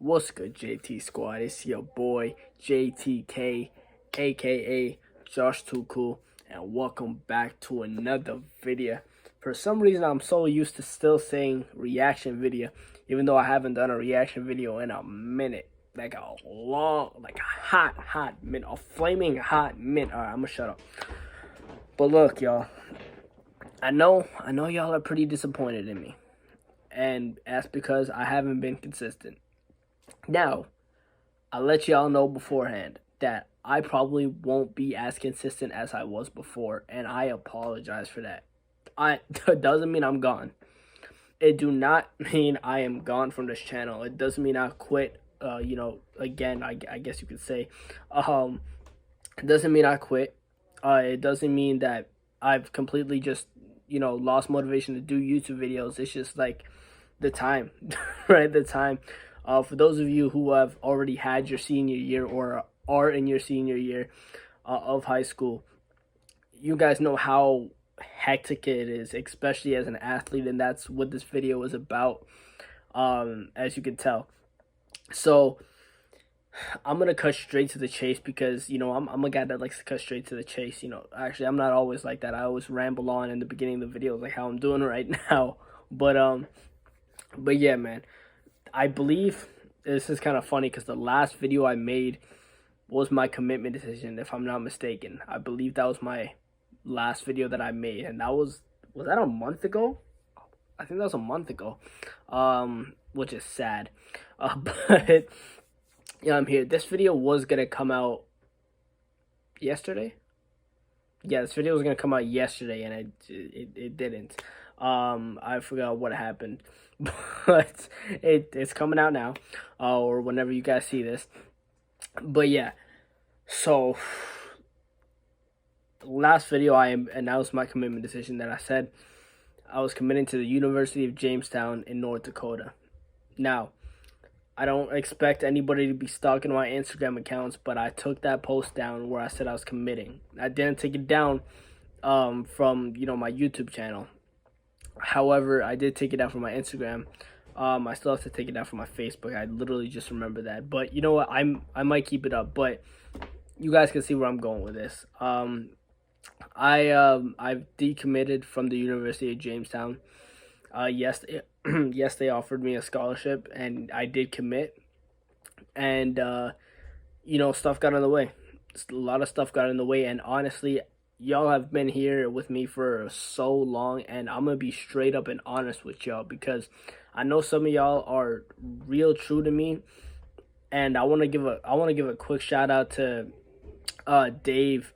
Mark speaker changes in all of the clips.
Speaker 1: What's good, JT Squad? It's your boy JTK, aka Josh Too Cool, and welcome back to another video. For some reason, I'm so used to still saying reaction video, even though I haven't done a reaction video in a minute, like a hot minute, a flaming hot minute. All right, I'm gonna shut up. But look, y'all, I know y'all are pretty disappointed in me, and that's because I haven't been consistent. Now, I'll let y'all know beforehand that I probably won't be as consistent as I was before, and I apologize for that. It doesn't mean I'm gone. It do not mean I am gone from this channel. It doesn't mean I quit. Again, I guess you could say. It doesn't mean I quit. It doesn't mean that I've completely just lost motivation to do YouTube videos. It's just like the time, right? The time. For those of you who have already had your senior year or are in your senior year of high school, you guys know how hectic it is, especially as an athlete, and that's what this video is about, as you can tell. So I'm gonna cut straight to the chase because I'm a guy that likes to cut straight to the chase. Actually, I'm not always like that. I always ramble on in the beginning of the video, like how I'm doing right now. But yeah, man. I believe this is kind of funny because the last video I made was my commitment decision, if I'm not mistaken. I believe that was my last video that I made, and was that a month ago? I think that was a month ago, which is sad. But yeah, I'm here. This video was gonna come out yesterday. Yeah, this video was gonna come out yesterday, and it didn't. I forgot what happened, but it's coming out now, or whenever you guys see this. But yeah, so last video I announced my commitment decision that I said I was committing to the University of Jamestown in North Dakota. Now, I don't expect anybody to be stalking my Instagram accounts, but I took that post down where I said I was committing. I didn't take it down from my YouTube channel. However, I did take it down from my Instagram. I still have to take it down from my Facebook. I literally just remember that. But you know what? I might keep it up. But you guys can see where I'm going with this. I've decommitted from the University of Jamestown. Yes, yes, they offered me a scholarship, and I did commit. And stuff got in the way. A lot of stuff got in the way, and honestly, y'all have been here with me for so long, and I'm gonna be straight up and honest with y'all because I know some of y'all are real true to me, and I want to give a quick shout out to Dave.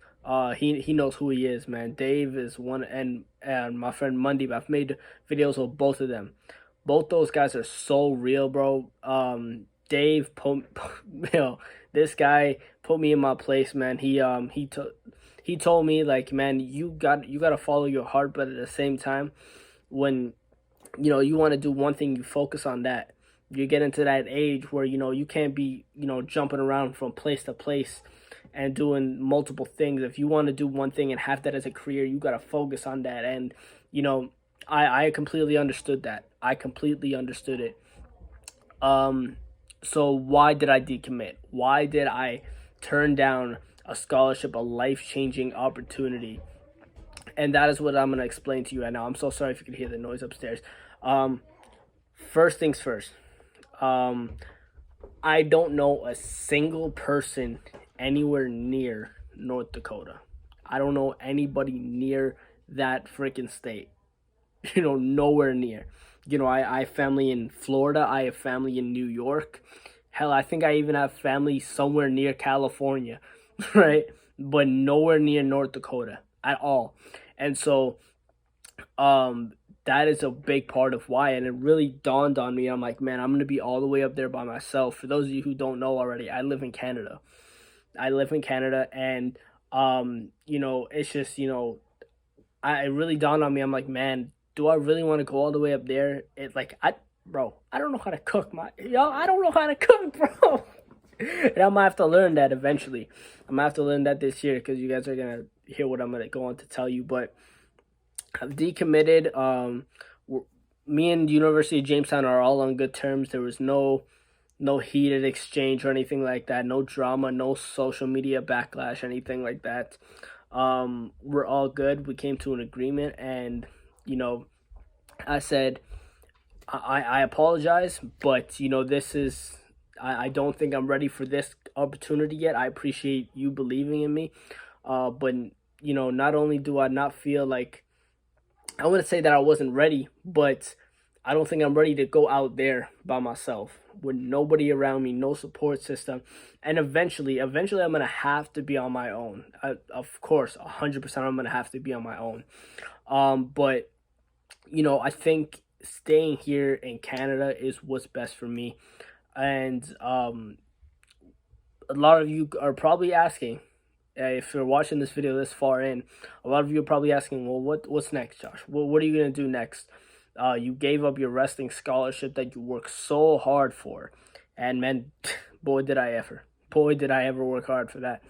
Speaker 1: He knows who he is, man. Dave is one, and my friend Monday. I've made videos with both of them. Both those guys are so real, bro. Dave, this guy put me in my place, man. He told me, like, man, you got to follow your heart, but at the same time, when you want to do one thing, you focus on that. You get into that age where you can't be jumping around from place to place and doing multiple things. If you want to do one thing and have that as a career, you got to focus on that. And I completely understood that. I completely understood it. So why did I decommit? Why did I turn down a scholarship, a life-changing opportunity? And that is what I'm going to explain to you right now. I'm so sorry if you can hear the noise upstairs. First things first. I don't know a single person anywhere near North Dakota. I don't know anybody near that freaking state. Nowhere near. I have family in Florida. I have family in New York. Hell, I think I even have family somewhere near California, right? But nowhere near North Dakota at all. And so that is a big part of why. And it really dawned on me. I'm like, man, I'm going to be all the way up there by myself. For those of you who don't know already, I live in Canada. And it's just, it really dawned on me. I'm like, man, do I really want to go all the way up there? It's like, I don't know how to cook, I don't know how to cook, bro. And I'm gonna have to learn that eventually. I'm gonna have to learn that this year because you guys are gonna hear what I'm gonna go on to tell you. But I've decommitted. Me and the University of Jamestown are all on good terms. There was no no heated exchange or anything like that, no drama, no social media backlash, anything like that. We're all good. We came to an agreement, and you know, I said I apologize, but this is I don't think I'm ready for this opportunity yet. I appreciate you believing in me, but not only do I not feel like, I wouldn't say that I wasn't ready, but I don't think I'm ready to go out there by myself with nobody around me, no support system, and eventually, I'm gonna have to be on my own. Of course, 100%, I'm gonna have to be on my own. But I think staying here in Canada is what's best for me, and a lot of you are probably asking, if you're watching this video this far in, a lot of you are probably asking, well, what's next, Josh? What are you gonna do next? You gave up your wrestling scholarship that you worked so hard for, and man, boy did I ever, work hard for that.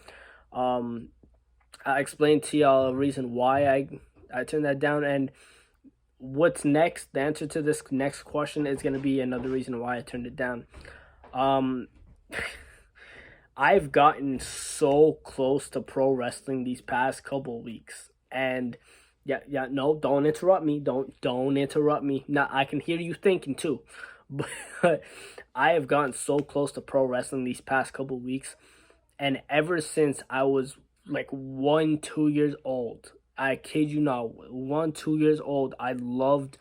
Speaker 1: I explained to y'all a reason why I turned that down, and what's next? The answer to this next question is gonna be another reason why I turned it down. I've gotten so close to pro wrestling these past couple weeks, and no, don't interrupt me. Don't interrupt me. Now I can hear you thinking too, but I have gotten so close to pro wrestling these past couple weeks, and ever since I was like 1-2 years old, I kid you not, 1-2 years old, I loved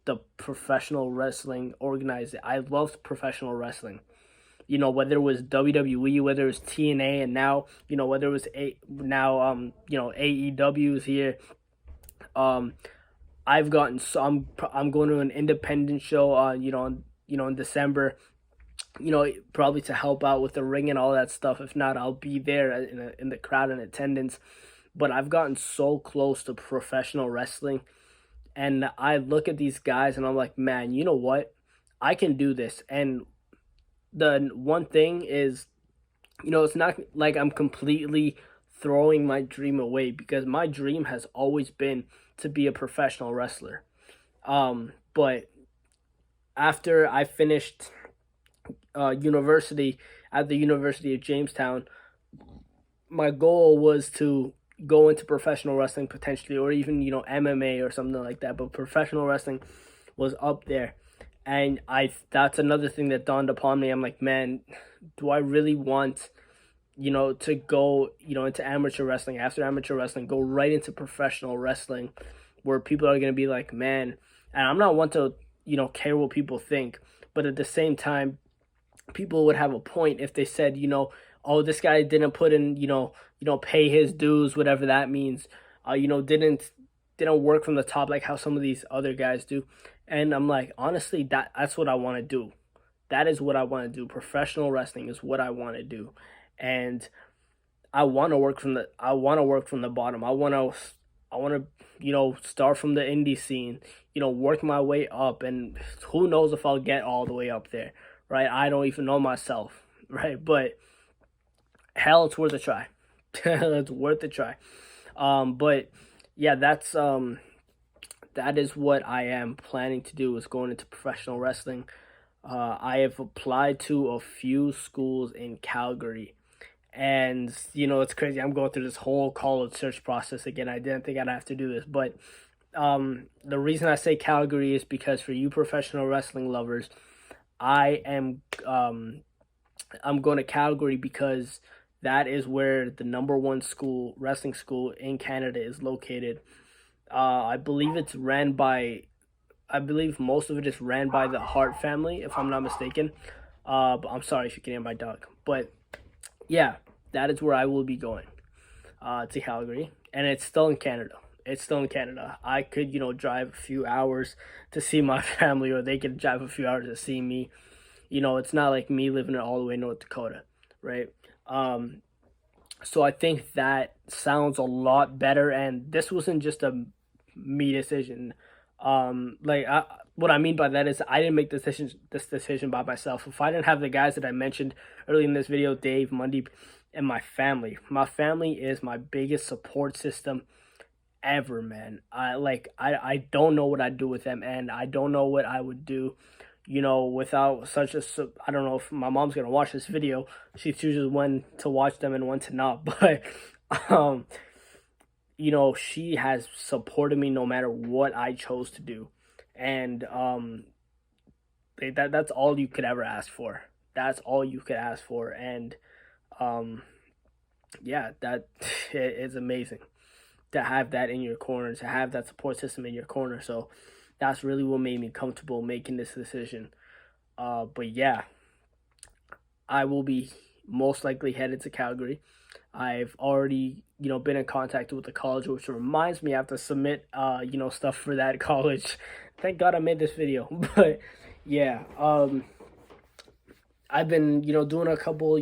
Speaker 1: the professional wrestling organizing. I loved professional wrestling. Whether it was WWE, whether it was TNA, and now, whether it was AEW is here. I've gotten so I'm going to an independent show in December, probably to help out with the ring and all that stuff. If not, I'll be there in the crowd in attendance. But I've gotten so close to professional wrestling, and I look at these guys and I'm like, man, you know what? I can do this. And the one thing is, it's not like I'm completely throwing my dream away, because my dream has always been to be a professional wrestler. But after I finished university at the University of Jamestown, my goal was to go into professional wrestling potentially, or even MMA or something like that. But professional wrestling was up there. And that's another thing that dawned upon me. I'm like, man, do I really want, to go, into amateur wrestling, after amateur wrestling, go right into professional wrestling, where people are going to be like, man, and I'm not one to, care what people think, but at the same time, people would have a point if they said, oh, this guy didn't put in, pay his dues, whatever that means, didn't work from the top like how some of these other guys do. And I'm like, honestly, that's what I want to do. That is what I want to do. Professional wrestling is what I want to do. And I want to work from the bottom. I want to start from the indie scene, work my way up, and who knows if I'll get all the way up there, right? I don't even know myself, right? But hell, it's worth a try. It's worth a try. But yeah, that is what I am planning to do, is going into professional wrestling. I have applied to a few schools in Calgary, and it's crazy. I'm going through this whole college search process again. I didn't think I'd have to do this, but the reason I say Calgary is because for you professional wrestling lovers, I'm going to Calgary because that is where the number one wrestling school in Canada is located. I believe most of it is ran by the Hart family, if I'm not mistaken. But I'm sorry if you can hear my dog. But yeah, that is where I will be going, to Calgary. And it's still in Canada. I could, drive a few hours to see my family, or they could drive a few hours to see me. It's not like me living all the way in North Dakota, right? So I think that sounds a lot better, and this wasn't just a me decision. What I mean by that is I didn't make this decision by myself. If I didn't have the guys that I mentioned early in this video, Dave, Mundy, and my family is my biggest support system ever, man. I don't know what I'd do with them, and I don't know what I would do, you know, without such a, I don't know if my mom's gonna watch this video. She chooses when to watch them and when to not, but um, you know, she has supported me no matter what I chose to do, and that's all you could ever ask for. That's all you could ask for, and um, yeah, that is amazing to have that in your corner, to have that support system in your corner. So that's really what made me comfortable making this decision. But yeah, I will be most likely headed to Calgary. I've already, you know, been in contact with the college, which reminds me I have to submit, you know, stuff for that college. Thank God I made this video. But yeah, I've been, you know, doing a couple,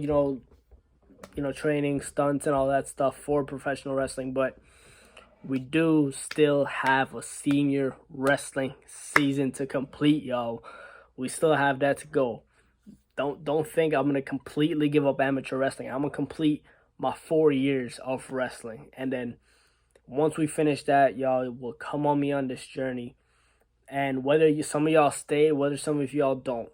Speaker 1: training stunts and all that stuff for professional wrestling, but we do still have a senior wrestling season to complete, y'all. We still have that to go. Don't think I'm gonna completely give up amateur wrestling. I'm gonna complete my 4 years of wrestling, and then once we finish that, y'all will come on me on this journey. And whether some of y'all stay, whether some of y'all don't,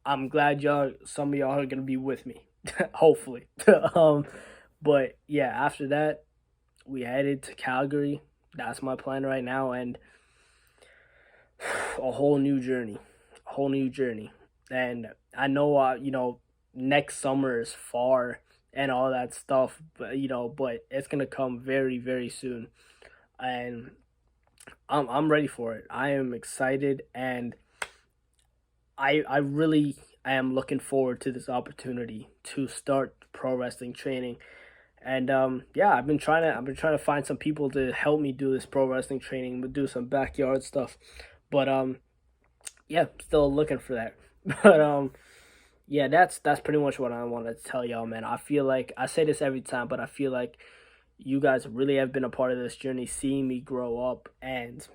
Speaker 1: I'm glad some of y'all are gonna be with me, hopefully. But yeah, after that, we headed to Calgary. That's my plan right now, and a whole new journey, And I know, next summer is far and all that stuff, but but it's gonna come very, very soon, and I'm ready for it. I am excited, and I really am looking forward to this opportunity to start pro wrestling training. And yeah, I've been trying to find some people to help me do this pro wrestling training, do some backyard stuff. But yeah, still looking for that. But yeah, that's pretty much what I wanted to tell y'all, man. I feel like I say this every time, but I feel like you guys really have been a part of this journey, seeing me grow up, and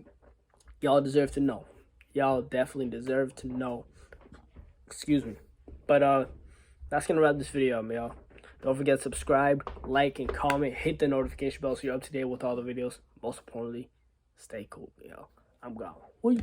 Speaker 1: y'all deserve to know. Y'all definitely deserve to know. Excuse me. But that's gonna wrap this video up, y'all. Don't forget to subscribe, like, and comment. Hit the notification bell so you're up to date with all the videos. Most importantly, stay cool, y'all. I'm gone. Peace.